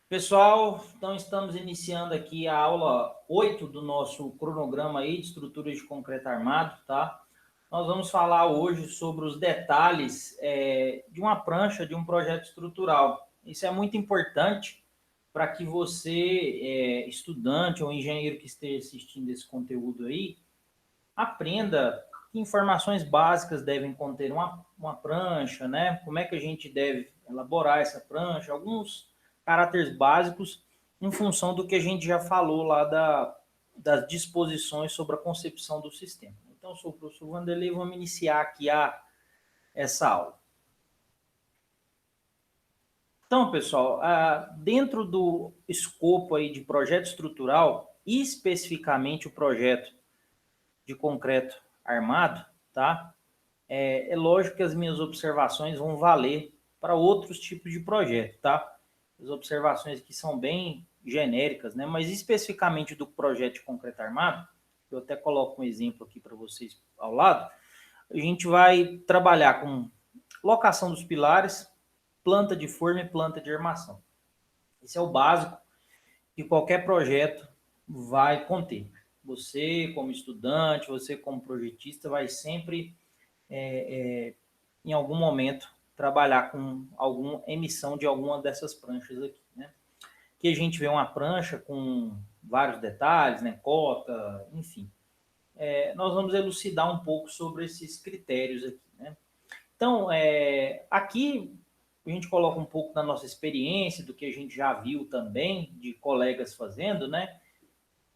Pessoal, então estamos iniciando aqui a aula 8 do nosso cronograma aí de estruturas de concreto armado, tá? Nós vamos falar hoje sobre os detalhes de uma prancha de um projeto estrutural. Isso é muito importante para que você, estudante ou engenheiro que esteja assistindo esse conteúdo aí, aprenda que informações básicas devem conter uma prancha, né? Como é que a gente deve elaborar essa prancha, alguns caráteres básicos em função do que a gente já falou lá das disposições sobre a concepção do sistema. Então, eu sou o professor Vanderlei e vamos iniciar aqui essa aula. Então, pessoal, dentro do escopo aí de projeto estrutural, especificamente o projeto de concreto armado, tá? É lógico que as minhas observações vão valer para outros tipos de projeto, tá? As observações aqui são bem genéricas, né? Mas especificamente do projeto de concreto armado, eu até coloco um exemplo aqui para vocês ao lado, a gente vai trabalhar com locação dos pilares, planta de forma e planta de armação. Esse é o básico que qualquer projeto vai conter. Você, como estudante, você, como projetista, vai sempre, em algum momento, trabalhar com alguma emissão de alguma dessas pranchas aqui, né? Que a gente vê uma prancha com vários detalhes, né? Cota, enfim. Nós vamos elucidar um pouco sobre esses critérios aqui, né? Então, aqui a gente coloca um pouco da nossa experiência, do que a gente já viu também, de colegas fazendo, né?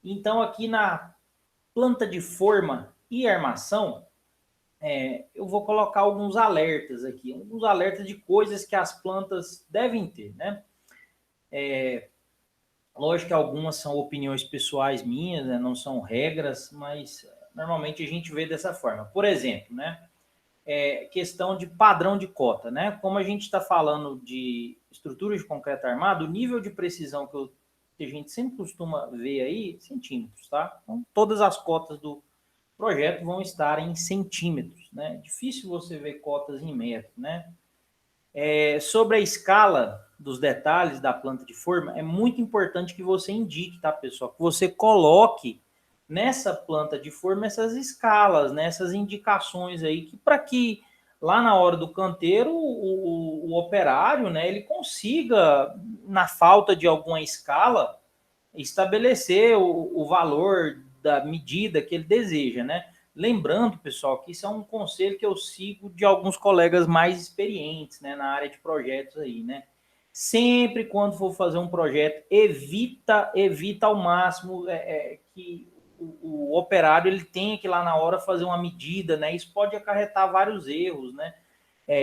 Então, aqui na planta de forma e armação, eu vou colocar alguns alertas aqui, alguns alertas de coisas que as plantas devem ter, né? Lógico que algumas são opiniões pessoais minhas, né? Não são regras, mas normalmente a gente vê dessa forma. Por exemplo, né? Questão de padrão de cota, né? Como a gente está falando de estrutura de concreto armado, o nível de precisão que a gente sempre costuma ver aí, centímetros, tá? Então, todas as cotas do projeto vão estar em centímetros, né? Difícil você ver cotas em metro, né? Sobre a escala dos detalhes da planta de forma, é muito importante que você indique, tá, pessoal? Que você coloque nessa planta de forma essas escalas, né? Essas indicações aí, para que lá na hora do canteiro, o operário, né, ele consiga, na falta de alguma escala, estabelecer o valor da medida que ele deseja, né? Lembrando, pessoal, que isso é um conselho que eu sigo de alguns colegas mais experientes, né, na área de projetos aí, né? Sempre quando for fazer um projeto, evita ao máximo que o operário ele tenha que lá na hora fazer uma medida, né? Isso pode acarretar vários erros, né?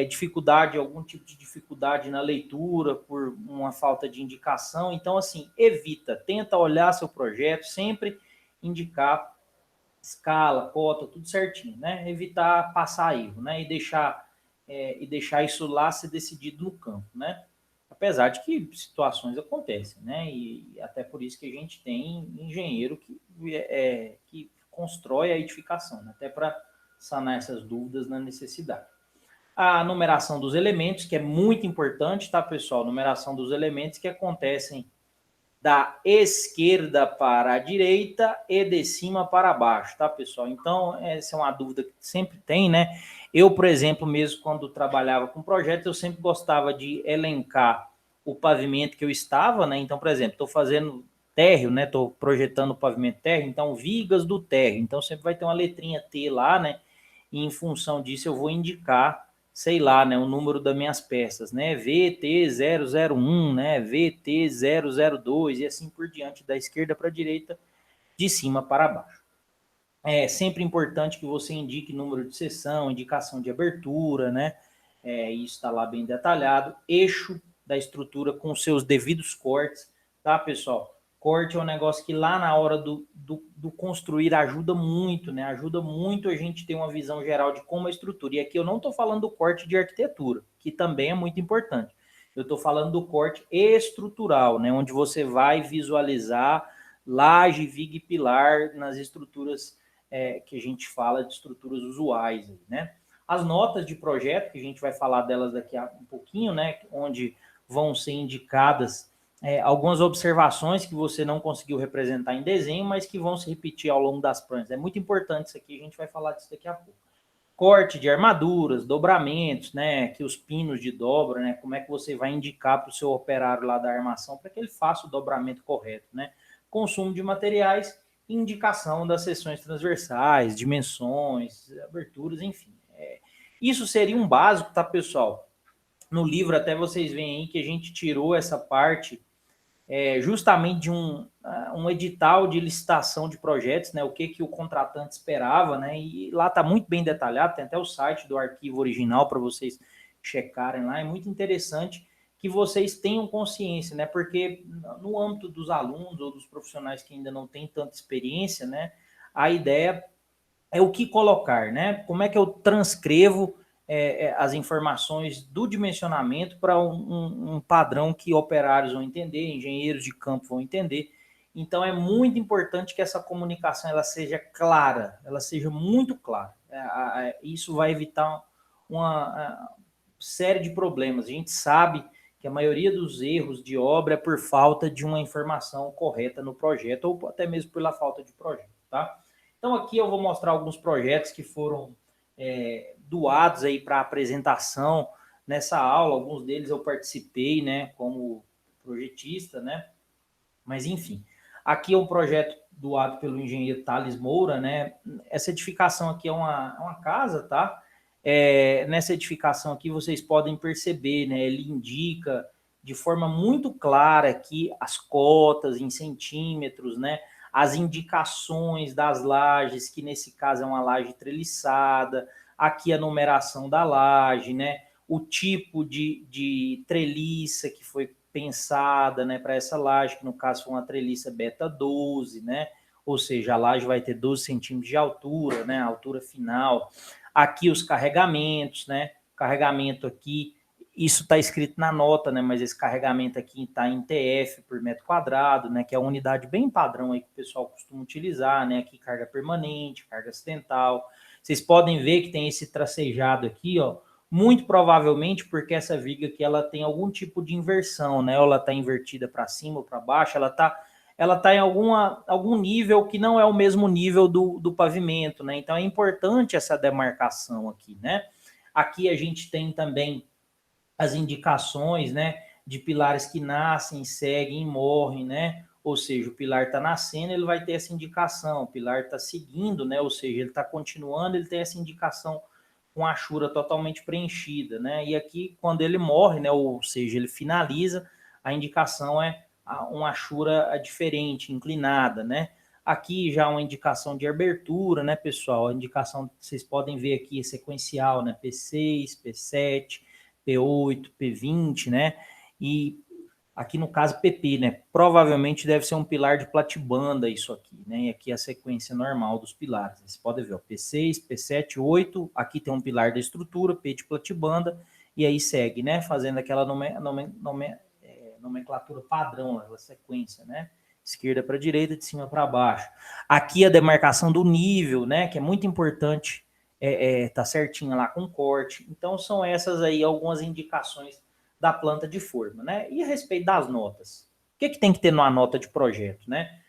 Dificuldade, algum tipo de dificuldade na leitura por uma falta de indicação. Então, assim, tenta olhar seu projeto, sempre indicar escala, cota, tudo certinho, né? Evitar passar erro, né? E deixar isso lá ser decidido no campo, né? Apesar de que situações acontecem, né? E até por isso que a gente tem engenheiro que constrói a edificação, né? Até para sanar essas dúvidas na necessidade. A numeração dos elementos, que é muito importante, tá, pessoal? Numeração dos elementos que acontecem da esquerda para a direita e de cima para baixo, tá, pessoal? Então, essa é uma dúvida que sempre tem, né? Eu, por exemplo, mesmo quando trabalhava com projetos, eu sempre gostava de elencar o pavimento que eu estava, né? Então, por exemplo, estou fazendo térreo, né? Estou projetando o pavimento térreo, então vigas do térreo. Então, sempre vai ter uma letrinha T lá, né? E em função disso, eu vou indicar, sei lá, né, o número das minhas peças, né, VT001, né, VT002 e assim por diante, da esquerda para a direita, de cima para baixo. É sempre importante que você indique número de seção, indicação de abertura, né, isso está lá bem detalhado, eixo da estrutura com seus devidos cortes, tá, pessoal? Corte é um negócio que lá na hora do construir ajuda muito, né? Ajuda muito a gente ter uma visão geral de como a estrutura. E aqui eu não estou falando do corte de arquitetura, que também é muito importante. Eu estou falando do corte estrutural, né? Onde você vai visualizar laje, viga e pilar nas estruturas que a gente fala de estruturas usuais, né? As notas de projeto, que a gente vai falar delas daqui a um pouquinho, né? Onde vão ser indicadas algumas observações que você não conseguiu representar em desenho, mas que vão se repetir ao longo das plantas. É muito importante isso aqui, a gente vai falar disso daqui a pouco. Corte de armaduras, dobramentos, né, que os pinos de dobra, né, como é que você vai indicar para o seu operário lá da armação para que ele faça o dobramento correto, né? Consumo de materiais, indicação das seções transversais, dimensões, aberturas, enfim. Isso seria um básico, tá, pessoal? No livro até vocês veem aí que a gente tirou essa parte justamente de um edital de licitação de projetos, né, o que o contratante esperava, né, e lá está muito bem detalhado, tem até o site do arquivo original para vocês checarem lá, é muito interessante que vocês tenham consciência, né, porque no âmbito dos alunos ou dos profissionais que ainda não têm tanta experiência, né, a ideia é o que colocar, né, como é que eu transcrevo as informações do dimensionamento para um padrão que operários vão entender, engenheiros de campo vão entender. Então, é muito importante que essa comunicação ela seja clara, ela seja muito clara. Isso vai evitar uma série de problemas. A gente sabe que a maioria dos erros de obra é por falta de uma informação correta no projeto, ou até mesmo pela falta de projeto, tá? Então, aqui eu vou mostrar alguns projetos que foram doados aí para apresentação nessa aula. Alguns deles eu participei, né, como projetista, né? Mas enfim, aqui é um projeto doado pelo engenheiro Thales Moura, né? Essa edificação aqui é uma casa, tá? Nessa edificação aqui vocês podem perceber, né? Ele indica de forma muito clara aqui as cotas em centímetros, né? As indicações das lajes, que nesse caso é uma laje treliçada, aqui a numeração da laje, né? O tipo de treliça que foi pensada, né, para essa laje, que no caso foi uma treliça beta 12, né? Ou seja, a laje vai ter 12 centímetros de altura, né? A altura final. Aqui os carregamentos, né? Carregamento aqui, isso está escrito na nota, né? Mas esse carregamento aqui está em TF por metro quadrado, né? Que é a unidade bem padrão aí que o pessoal costuma utilizar, né? Aqui carga permanente, carga acidental. Vocês podem ver que tem esse tracejado aqui, ó. Muito provavelmente porque essa viga aqui ela tem algum tipo de inversão, né? Ou ela está invertida para cima ou para baixo, ela tá em algum nível que não é o mesmo nível do pavimento, né? Então é importante essa demarcação aqui, né? Aqui a gente tem também as indicações, né, de pilares que nascem, seguem e morrem, né? Ou seja, o pilar está nascendo, ele vai ter essa indicação, o pilar está seguindo, né? Ou seja, ele está continuando, ele tem essa indicação com a achura totalmente preenchida, né? E aqui, quando ele morre, né, ou seja, ele finaliza, a indicação é uma achura diferente, inclinada, né? Aqui já uma indicação de abertura, né, pessoal? A indicação, vocês podem ver aqui, é sequencial, né? P6, P7, P8, P20, né? E aqui no caso PP, né? Provavelmente deve ser um pilar de platibanda isso aqui, né? E aqui a sequência normal dos pilares. Você pode ver, ó, P6, P7, 8, aqui tem um pilar da estrutura, P de platibanda, e aí segue, né? Fazendo aquela nomenclatura padrão, aquela sequência, né? Esquerda para direita, de cima para baixo. Aqui a demarcação do nível, né? Que é muito importante, tá certinha lá com corte. Então são essas aí algumas indicações da planta de forma, né? E a respeito das notas, o que tem que ter numa nota de projeto, né?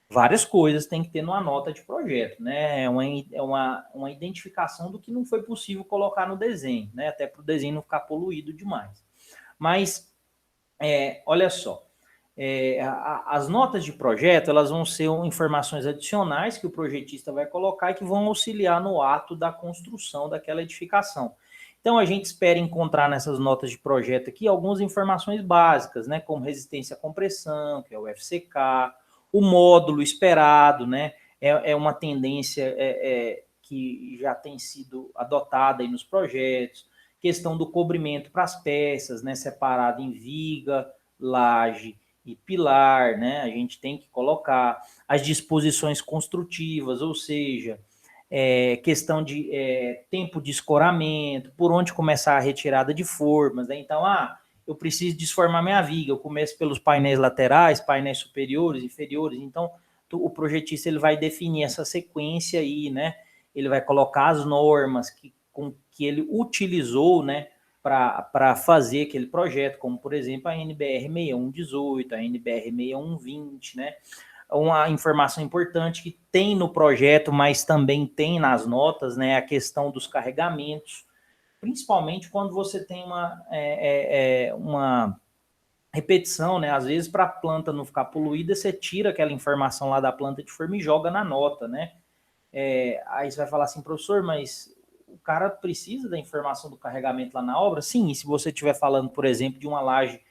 Várias coisas tem que ter numa nota de projeto, né? Uma identificação do que não foi possível colocar no desenho, né? Até para o desenho não ficar poluído demais. Mas, olha só, as notas de projeto, elas vão ser informações adicionais que o projetista vai colocar e que vão auxiliar no ato da construção daquela edificação. Então, a gente espera encontrar nessas notas de projeto aqui algumas informações básicas, né, como resistência à compressão, que é o FCK, o módulo esperado, né, é uma tendência que já tem sido adotada aí nos projetos, questão do cobrimento para as peças, né, separado em viga, laje e pilar, né, a gente tem que colocar as disposições construtivas, ou seja, questão de tempo de escoramento, por onde começar a retirada de formas, né? Então, eu preciso desformar minha viga, eu começo pelos painéis laterais, painéis superiores, inferiores, então o projetista ele vai definir essa sequência aí, né? Ele vai colocar as normas que ele utilizou, né, para fazer aquele projeto, como, por exemplo, a NBR 6118, a NBR 6120, né? Uma informação importante que tem no projeto, mas também tem nas notas, né? A questão dos carregamentos, principalmente quando você tem uma repetição, né? Às vezes, para a planta não ficar poluída, você tira aquela informação lá da planta de forma e joga na nota, né? Aí você vai falar assim, professor, mas o cara precisa da informação do carregamento lá na obra? Sim, e se você estiver falando, por exemplo, de uma laje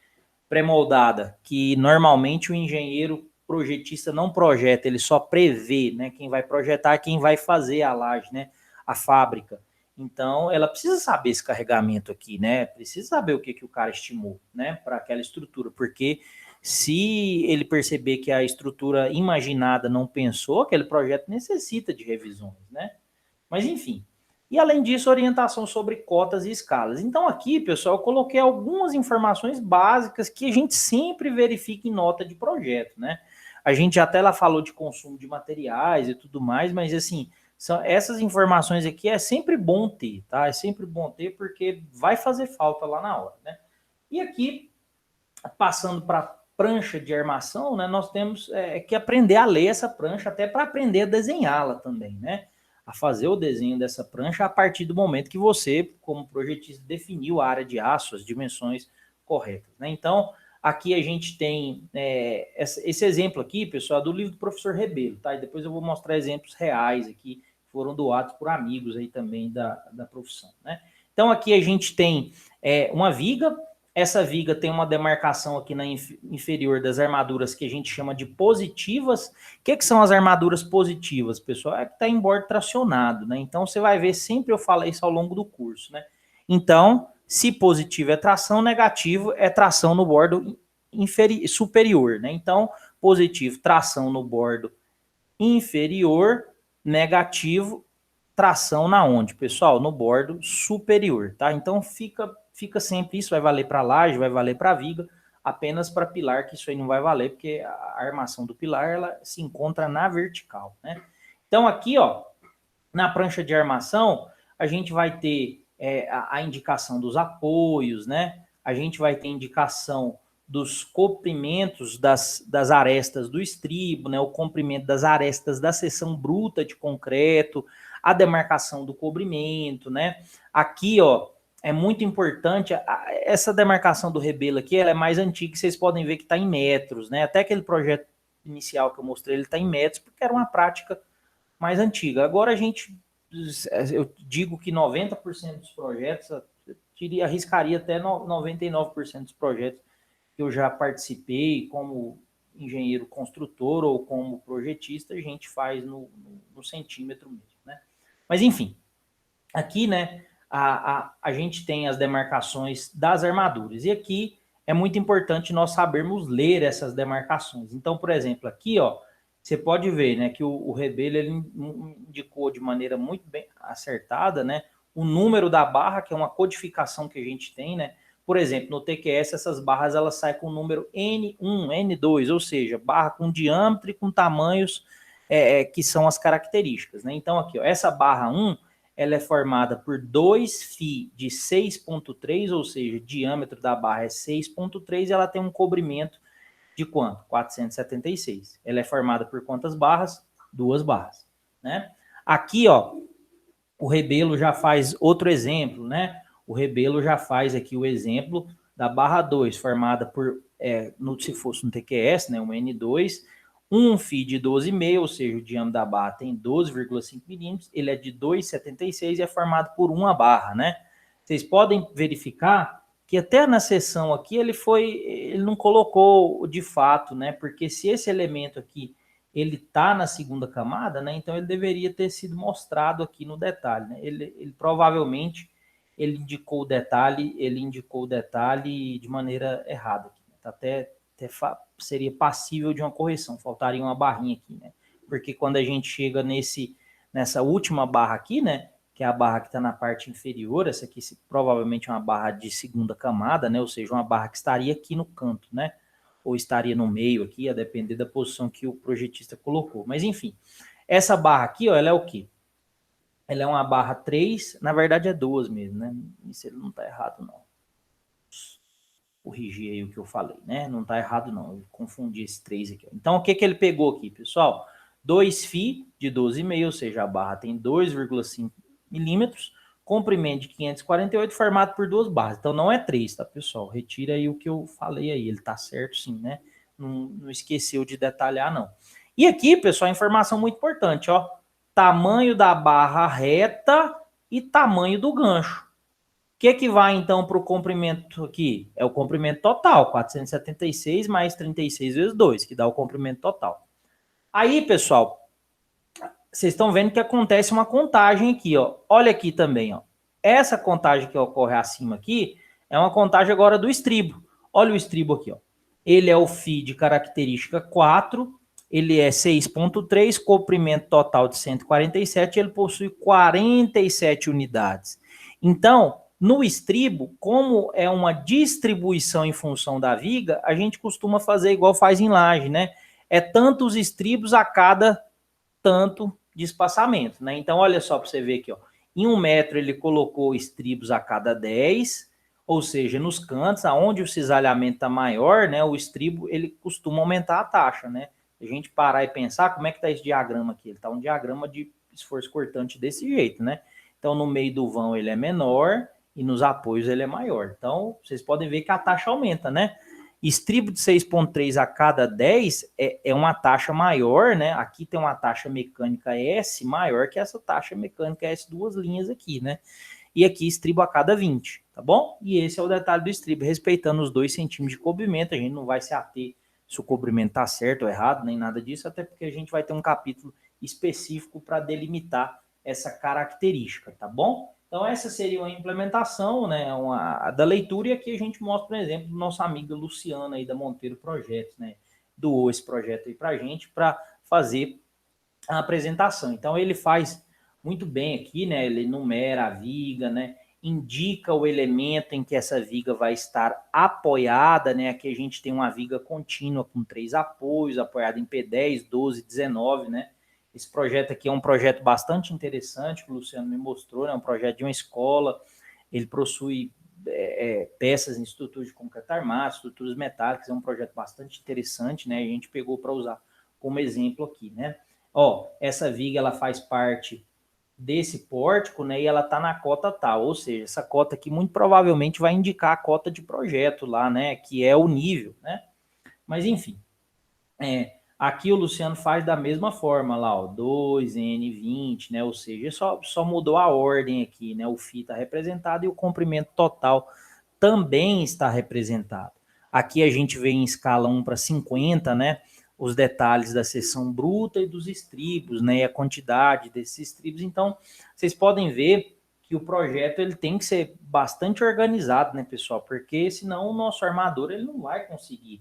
pré-moldada, que normalmente o engenheiro projetista não projeta, ele só prevê, né? Quem vai projetar é quem vai fazer a laje, né? A fábrica. Então, ela precisa saber esse carregamento aqui, né? Precisa saber o que o cara estimou, né? Para aquela estrutura, porque se ele perceber que a estrutura imaginada não pensou, aquele projeto necessita de revisões, né? Mas, enfim. E, além disso, orientação sobre cotas e escalas. Então, aqui, pessoal, eu coloquei algumas informações básicas que a gente sempre verifica em nota de projeto, né? A gente até lá falou de consumo de materiais e tudo mais, mas, assim, essas informações aqui é sempre bom ter, tá? É sempre bom ter porque vai fazer falta lá na hora, né? E aqui, passando para prancha de armação, né, nós temos que aprender a ler essa prancha até para aprender a desenhá-la também, né? A fazer o desenho dessa prancha a partir do momento que você, como projetista, definiu a área de aço, as dimensões corretas, né? Então, aqui a gente tem esse exemplo aqui, pessoal, do livro do professor Rebelo, tá? E depois eu vou mostrar exemplos reais aqui, que foram doados por amigos aí também da profissão, né? Então, aqui a gente tem uma viga. Essa viga tem uma demarcação aqui na inferior das armaduras que a gente chama de positivas. O que são as armaduras positivas, pessoal? É que está em bordo tracionado, né? Então, você vai ver, sempre eu falo isso ao longo do curso, né? Então, se positivo é tração, negativo é tração no bordo superior, né? Então, positivo, tração no bordo inferior, negativo, tração na onde, pessoal? No bordo superior, tá? Então, fica sempre isso, vai valer para laje, vai valer para viga, apenas para pilar, que isso aí não vai valer, porque a armação do pilar, ela se encontra na vertical, né? Então, aqui, ó, na prancha de armação, a gente vai ter a indicação dos apoios, né? A gente vai ter indicação dos comprimentos das arestas do estribo, né? O comprimento das arestas da seção bruta de concreto, a demarcação do cobrimento, né? Aqui, ó, é muito importante, essa demarcação do Rebelo aqui, ela é mais antiga, vocês podem ver que está em metros, né? Até aquele projeto inicial que eu mostrei, ele está em metros, porque era uma prática mais antiga. Agora eu digo que 90% dos projetos, eu arriscaria até 99% dos projetos que eu já participei como engenheiro construtor ou como projetista, a gente faz no centímetro mesmo, né? Mas, enfim, aqui, né, a gente tem as demarcações das armaduras. E aqui é muito importante nós sabermos ler essas demarcações. Então, por exemplo, aqui, ó, você pode ver, né, que o Rebelo ele indicou de maneira muito bem acertada, né, o número da barra, que é uma codificação que a gente tem, né? Por exemplo, no TQS, essas barras elas saem com o número N1, N2, ou seja, barra com diâmetro e com tamanhos que são as características, né? Então, aqui, ó, essa barra 1, ela é formada por 2 φ de 6,3, ou seja, o diâmetro da barra é 6,3 e ela tem um cobrimento de quanto? 476. Ela é formada por quantas barras? 2 barras, né? Aqui, ó, o Rebelo já faz outro exemplo, né? O Rebelo já faz aqui o exemplo da barra 2, formada por, se fosse um TQS, né, um N2, um φ de 12,5, ou seja, o diâmetro da barra tem 12,5 milímetros, ele é de 2,76 e é formado por uma barra, né? Vocês podem verificar que até na seção aqui ele não colocou de fato, né? Porque se esse elemento aqui ele está na segunda camada, né? Então ele deveria ter sido mostrado aqui no detalhe, né? Ele provavelmente ele indicou o detalhe de maneira errada, aqui, né? até seria passível de uma correção, faltaria uma barrinha aqui, né? Porque quando a gente chega nessa última barra aqui, né? Que é a barra que está na parte inferior, essa aqui provavelmente é uma barra de segunda camada, né? Ou seja, uma barra que estaria aqui no canto, né? Ou estaria no meio aqui, a depender da posição que o projetista colocou. Mas, enfim, essa barra aqui, ó, ela é o quê? Ela é uma barra 3, na verdade é 2 mesmo, né? Isso ele não está errado, não. corrigir aí o que eu falei, né? Não está errado, não. Eu confundi esse 3 aqui. Então, o que ele pegou aqui, pessoal? 2 φ de 12,5, ou seja, a barra tem 2,5 milímetros, comprimento de 548, formado por 2 barras. Então, não é 3, tá, pessoal? Retira aí o que eu falei aí. Ele tá certo, sim, né? Não esqueceu de detalhar, não. E aqui, pessoal, informação muito importante, ó. Tamanho da barra reta e tamanho do gancho. O que vai, então, para o comprimento aqui? É o comprimento total, 476 mais 36 vezes 2, que dá o comprimento total. Aí, pessoal, vocês estão vendo que acontece uma contagem aqui, ó. Olha aqui também, ó. Essa contagem que ocorre acima aqui é uma contagem agora do estribo. Olha o estribo aqui, ó. Ele é o φ de característica 4, ele é 6,3, comprimento total de 147, ele possui 47 unidades. Então, no estribo, como é uma distribuição em função da viga, a gente costuma fazer igual faz em laje, né? É tantos estribos a cada tanto de espaçamento, né? Então, olha só para você ver aqui, ó. Em 1 metro ele colocou estribos a cada 10, ou seja, nos cantos, aonde o cisalhamento está maior, né? O estribo, ele costuma aumentar a taxa, né? A gente parar e pensar, como é que está esse diagrama aqui? Ele está um diagrama de esforço cortante desse jeito, né? Então, no meio do vão ele é menor e nos apoios ele é maior. Então, vocês podem ver que a taxa aumenta, né? Estribo de 6,3 a cada 10 é uma taxa maior, né? Aqui tem uma taxa mecânica S maior que essa taxa mecânica S, duas linhas aqui, né? E aqui estribo a cada 20, tá bom? E esse é o detalhe do estribo, respeitando os 2 centímetros de cobrimento. A gente não vai se ater se o cobrimento tá certo ou errado, nem nada disso, até porque a gente vai ter um capítulo específico para delimitar essa característica, tá bom? Então, essa seria uma implementação, né, da leitura, e aqui a gente mostra, por exemplo, do nosso amigo Luciano aí da Monteiro Projetos, né, doou esse projeto aí para a gente para fazer a apresentação. Então, ele faz muito bem aqui, né, ele enumera a viga, né, indica o elemento em que essa viga vai estar apoiada, né, aqui a gente tem uma viga contínua com 3 apoios, apoiada em P10, 12, 19, né. Esse projeto aqui é um projeto bastante interessante, que o Luciano me mostrou, é um projeto de uma escola, ele possui peças em estruturas de concreto armado, estruturas metálicas, é um projeto bastante interessante, né? A gente pegou para usar como exemplo aqui, né? Ó, essa viga, ela faz parte desse pórtico, né? E ela tá na cota tal, ou seja, essa cota aqui muito provavelmente vai indicar a cota de projeto lá, né? Que é o nível, né? Mas, enfim, aqui o Luciano faz da mesma forma lá, ó, 2N20, né? Ou seja, só mudou a ordem aqui, né? O φ está representado e o comprimento total também está representado. Aqui a gente vê em escala 1 para 50, né? Os detalhes da seção bruta e dos estribos, né? E a quantidade desses estribos. Então, vocês podem ver que o projeto ele tem que ser bastante organizado, né, pessoal? Porque senão o nosso armador ele não vai conseguir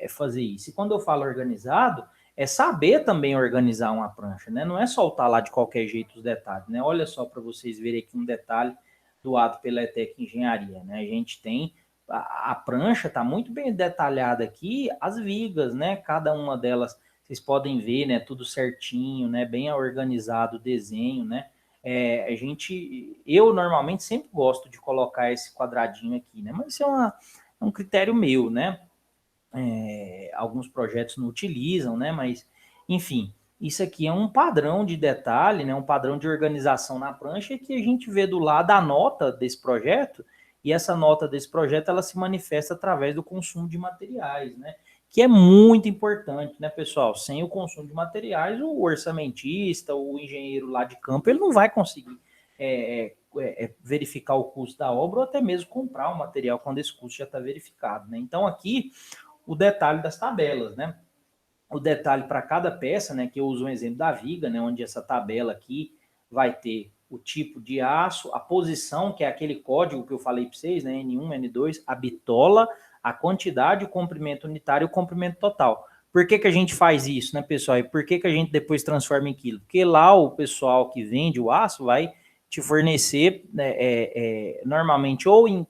fazer isso. E quando eu falo organizado, é saber também organizar uma prancha, né? Não é soltar lá de qualquer jeito os detalhes, né? Olha só para vocês verem aqui um detalhe doado pela ETEC Engenharia, né? A gente tem a prancha está muito bem detalhada aqui, as vigas, né? Cada uma delas, vocês podem ver, né? Tudo certinho, né? Bem organizado o desenho, né? Eu normalmente sempre gosto de colocar esse quadradinho aqui, né? Mas isso é um critério meu, né? Alguns projetos não utilizam, né? Mas, enfim, isso aqui é um padrão de detalhe, né? Um padrão de organização na prancha que a gente vê do lado a nota desse projeto, e essa nota desse projeto ela se manifesta através do consumo de materiais, né? Que é muito importante, né, pessoal? Sem o consumo de materiais, o orçamentista, o engenheiro lá de campo, ele não vai conseguir verificar o custo da obra ou até mesmo comprar o material quando esse custo já está verificado, né? Então, aqui, o detalhe das tabelas, né? O detalhe para cada peça, né? Que eu uso um exemplo da viga, né? Onde essa tabela aqui vai ter o tipo de aço, a posição, que é aquele código que eu falei para vocês, né? N1, N2, a bitola, a quantidade, o comprimento unitário e o comprimento total. Por que a gente faz isso, né, pessoal? E por que a gente depois transforma em quilo? Porque lá o pessoal que vende o aço vai te fornecer, né, normalmente ou em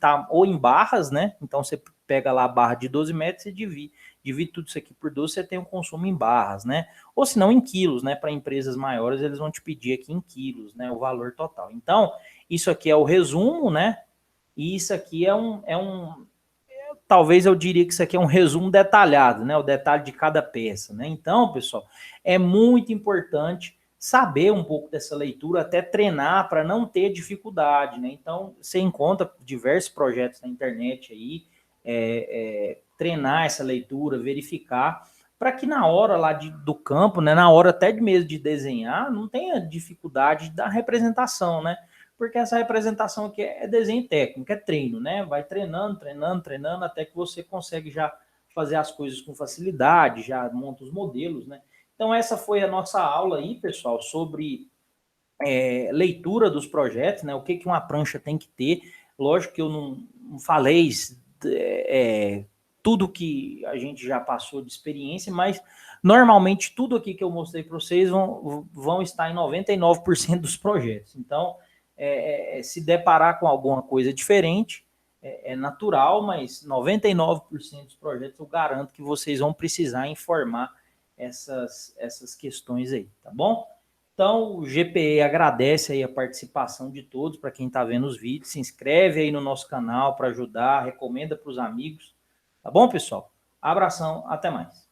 barras, né? Então você pega lá a barra de 12 metros e divide tudo isso aqui por 12, você tem um consumo em barras, né? Ou se não em quilos, né? Para empresas maiores, eles vão te pedir aqui em quilos, né? O valor total. Então, isso aqui é o resumo, né? E isso aqui talvez eu diria que isso aqui é um resumo detalhado, né? O detalhe de cada peça, né? Então, pessoal, é muito importante saber um pouco dessa leitura, até treinar para não ter dificuldade, né? Então, você encontra diversos projetos na internet aí, treinar essa leitura, verificar, para que na hora lá do campo, né, na hora até mesmo de desenhar, não tenha dificuldade da representação, né? Porque essa representação aqui é desenho técnico, é treino, né? Vai treinando, treinando, treinando, até que você consegue já fazer as coisas com facilidade, já monta os modelos, né? Então, essa foi a nossa aula aí, pessoal, sobre leitura dos projetos, né? O que uma prancha tem que ter. Lógico que eu não falei tudo que a gente já passou de experiência, mas normalmente tudo aqui que eu mostrei para vocês vão estar em 99% dos projetos. Então, se deparar com alguma coisa diferente, é natural, mas 99% dos projetos eu garanto que vocês vão precisar informar essas questões aí, tá bom? Então, o GPE agradece aí a participação de todos, para quem está vendo os vídeos, se inscreve aí no nosso canal para ajudar, recomenda para os amigos, tá bom, pessoal? Abração, até mais.